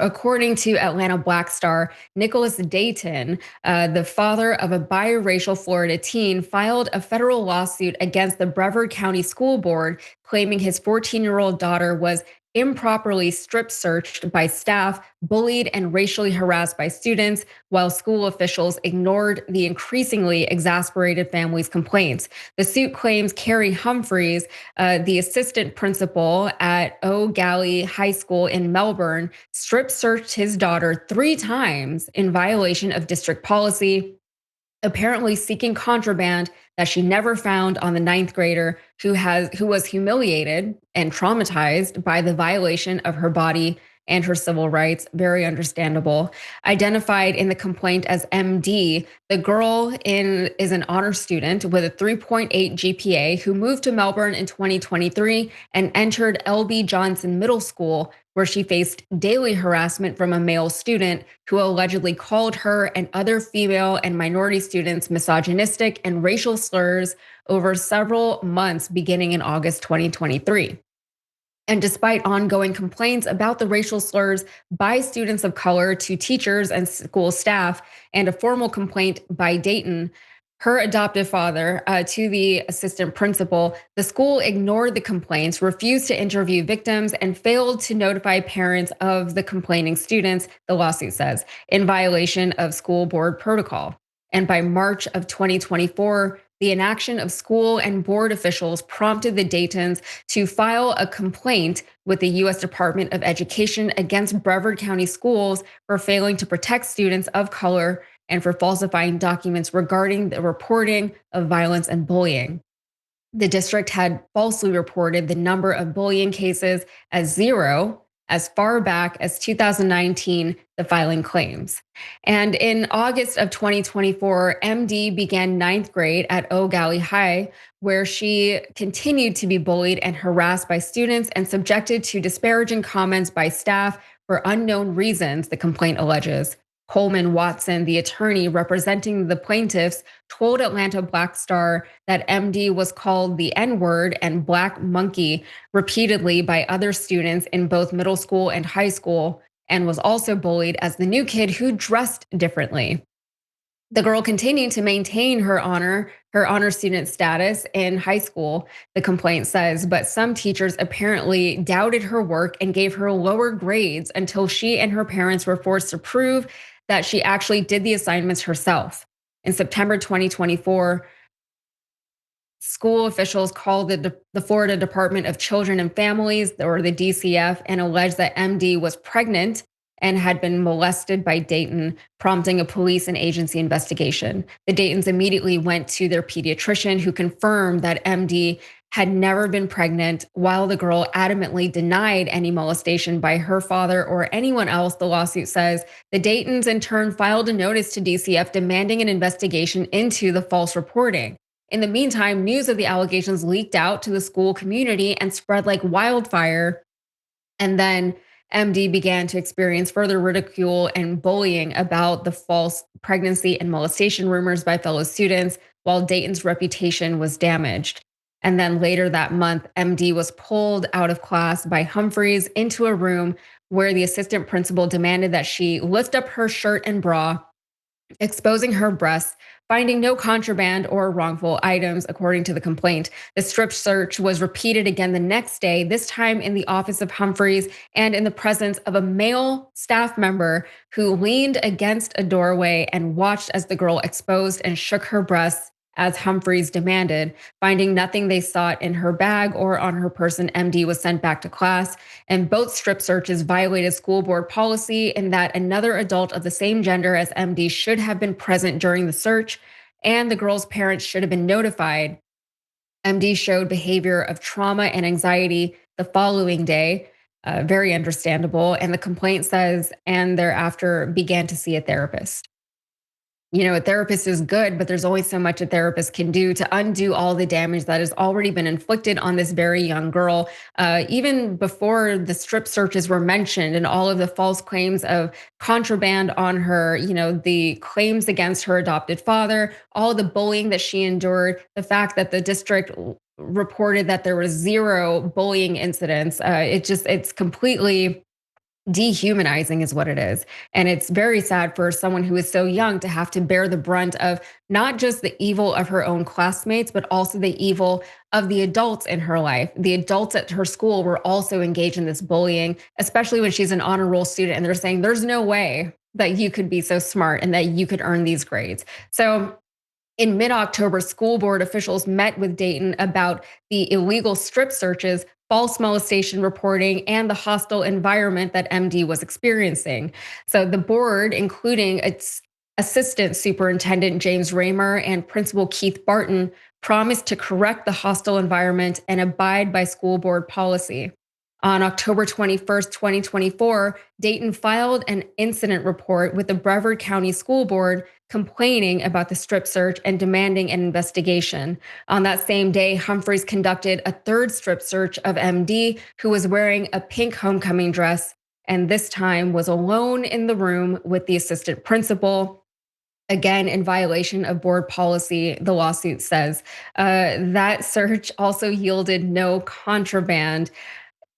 According to Atlanta Black star Nicholas Dayton, the father of a biracial Florida teen, filed a federal lawsuit against the Brevard County School Board, claiming his 14-year-old daughter was improperly strip searched by staff, bullied, and racially harassed by students, while school officials ignored the increasingly exasperated family's complaints. The suit claims Carrie Humphrys, the assistant principal at Eau Gallie High School in Melbourne, strip searched his daughter 3 times in violation of district policy, apparently seeking contraband that she never found on the ninth grader who was humiliated and traumatized by the violation of her body and her civil rights. Very understandable. Identified in the complaint as MD, the girl is an honor student with a 3.8 GPA who moved to Melbourne in 2023 and entered LB Johnson Middle School, where she faced daily harassment from a male student who allegedly called her and other female and minority students misogynistic and racial slurs over several months beginning in August 2023. And despite ongoing complaints about the racial slurs by students of color to teachers and school staff, and a formal complaint by Dayton, her adoptive father, to the assistant principal, the school ignored the complaints, refused to interview victims, and failed to notify parents of the complaining students, the lawsuit says, in violation of school board protocol. And by March of 2024, the inaction of school and board officials prompted the Daytons to file a complaint with the U.S. Department of Education against Brevard County schools for failing to protect students of color and for falsifying documents regarding the reporting of violence and bullying. The district had falsely reported the number of bullying cases as 0 as far back as 2019, the filing claims. And in August of 2024, MD began ninth grade at Eau Gallie High, where she continued to be bullied and harassed by students and subjected to disparaging comments by staff for unknown reasons, the complaint alleges. Coleman Watson, the attorney representing the plaintiffs, told Atlanta Black Star that MD was called the N-word and black monkey repeatedly by other students in both middle school and high school, and was also bullied as the new kid who dressed differently. The girl continued to maintain her honor student status in high school, the complaint says, but some teachers apparently doubted her work and gave her lower grades until she and her parents were forced to prove that she actually did the assignments herself. In September 2024, school officials called the Florida Department of Children and Families, or the DCF, and alleged that MD was pregnant and had been molested by Dayton, prompting a police and agency investigation. The Daytons immediately went to their pediatrician, who confirmed that MD had never been pregnant, while the girl adamantly denied any molestation by her father or anyone else, the lawsuit says. The Daytons in turn filed a notice to DCF demanding an investigation into the false reporting. In the meantime, news of the allegations leaked out to the school community and spread like wildfire. And then MD began to experience further ridicule and bullying about the false pregnancy and molestation rumors by fellow students, while Dayton's reputation was damaged. And then later that month, MD was pulled out of class by Humphrys into a room where the assistant principal demanded that she lift up her shirt and bra, exposing her breasts, finding no contraband or wrongful items, according to the complaint. The strip search was repeated again the next day, this time in the office of Humphrys and in the presence of a male staff member who leaned against a doorway and watched as the girl exposed and shook her breasts as Humphrys demanded. Finding nothing they sought in her bag or on her person, MD was sent back to class. And both strip searches violated school board policy in that another adult of the same gender as MD should have been present during the search, and the girl's parents should have been notified. MD showed behavior of trauma and anxiety the following day, very understandable. And the complaint says, and thereafter began to see a therapist. You know, a therapist is good, but there's only so much a therapist can do to undo all the damage that has already been inflicted on this very young girl. Even before the strip searches were mentioned and all of the false claims of contraband on her, you know, the claims against her adopted father, all the bullying that she endured, the fact that the district reported that there was 0 bullying incidents. It's completely Dehumanizing is what it is. And it's very sad for someone who is so young to have to bear the brunt of not just the evil of her own classmates, but also the evil of the adults in her life. The adults at her school were also engaged in this bullying, especially when she's an honor roll student and they're saying, there's no way that you could be so smart and that you could earn these grades. So in mid-October, school board officials met with Dayton about the illegal strip searches, false molestation reporting, and the hostile environment that MD was experiencing. So the board, including its assistant superintendent James Raymer and principal Keith Barton, promised to correct the hostile environment and abide by school board policy. On October 21st, 2024, Dayton filed an incident report with the Brevard County School Board complaining about the strip search and demanding an investigation. On that same day, Humphrys conducted a third strip search of MD, who was wearing a pink homecoming dress, and this time was alone in the room with the assistant principal. Again, in violation of board policy, the lawsuit says. That search also yielded no contraband.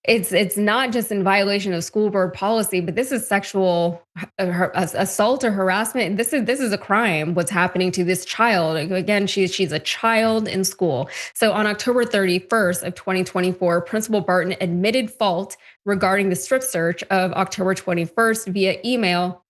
It's not just in violation of school board policy, but this is sexual assault or harassment. This is a crime. What's happening to this child? Again, she's a child in school. So on October 31st of 2024, Principal Barton admitted fault regarding the strip search of October 21st via email,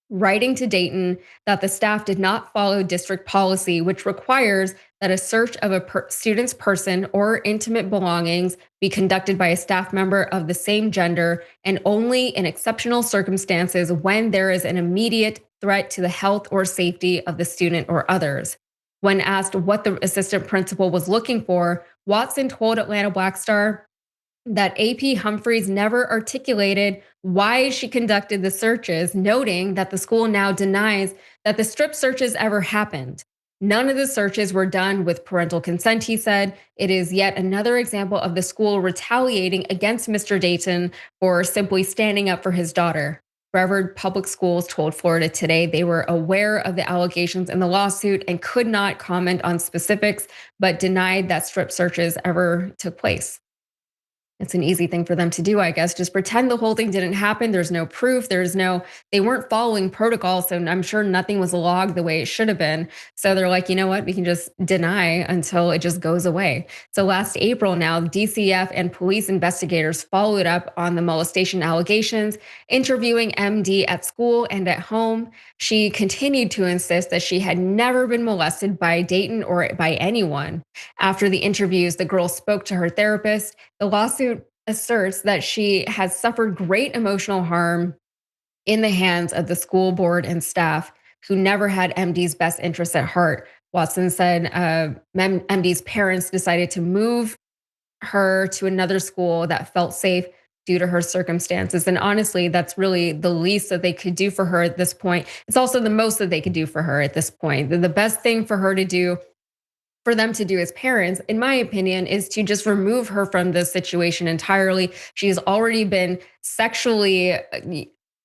writing to Dayton that the staff did not follow district policy, which requires that a search of a student's person or intimate belongings be conducted by a staff member of the same gender and only in exceptional circumstances when there is an immediate threat to the health or safety of the student or others. When asked what the assistant principal was looking for, Watson told Atlanta Black Star that AP Humphrys never articulated why she conducted the searches, noting that the school now denies that the strip searches ever happened. None of the searches were done with parental consent, he said. It is yet another example of the school retaliating against Mr. Dayton for simply standing up for his daughter. Brevard Public Schools told Florida Today they were aware of the allegations in the lawsuit and could not comment on specifics, but denied that strip searches ever took place. It's an easy thing for them to do, I guess. Just pretend the whole thing didn't happen. There's no proof. They weren't following protocol. So I'm sure nothing was logged the way it should have been. So they're like, you know what? We can just deny until it just goes away. So last April now, DCF and police investigators followed up on the molestation allegations, interviewing MD at school and at home. She continued to insist that she had never been molested by Dayton or by anyone. After the interviews, the girl spoke to her therapist. The lawsuit asserts that she has suffered great emotional harm in the hands of the school board and staff who never had MD's best interests at heart. Watson said MD's parents decided to move her to another school that felt safe due to her circumstances. And honestly, that's really the least that they could do for her at this point. It's also the most that they could do for her at this point. The best thing for her to do, for them to do as parents, in my opinion, is to just remove her from this situation entirely. She's already been sexually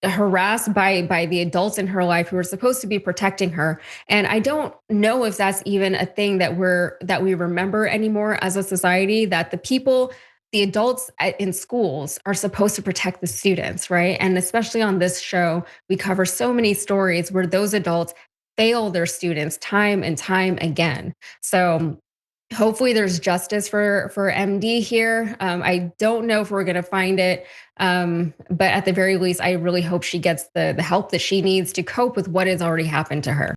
harassed by the adults in her life who are supposed to be protecting her. And I don't know if that's even a thing that we remember anymore as a society, that the adults in schools are supposed to protect the students, right? And especially on this show, we cover so many stories where those adults fail their students time and time again. So hopefully there's justice for MD here. I don't know if we're going to find it, but at the very least, I really hope she gets the help that she needs to cope with what has already happened to her.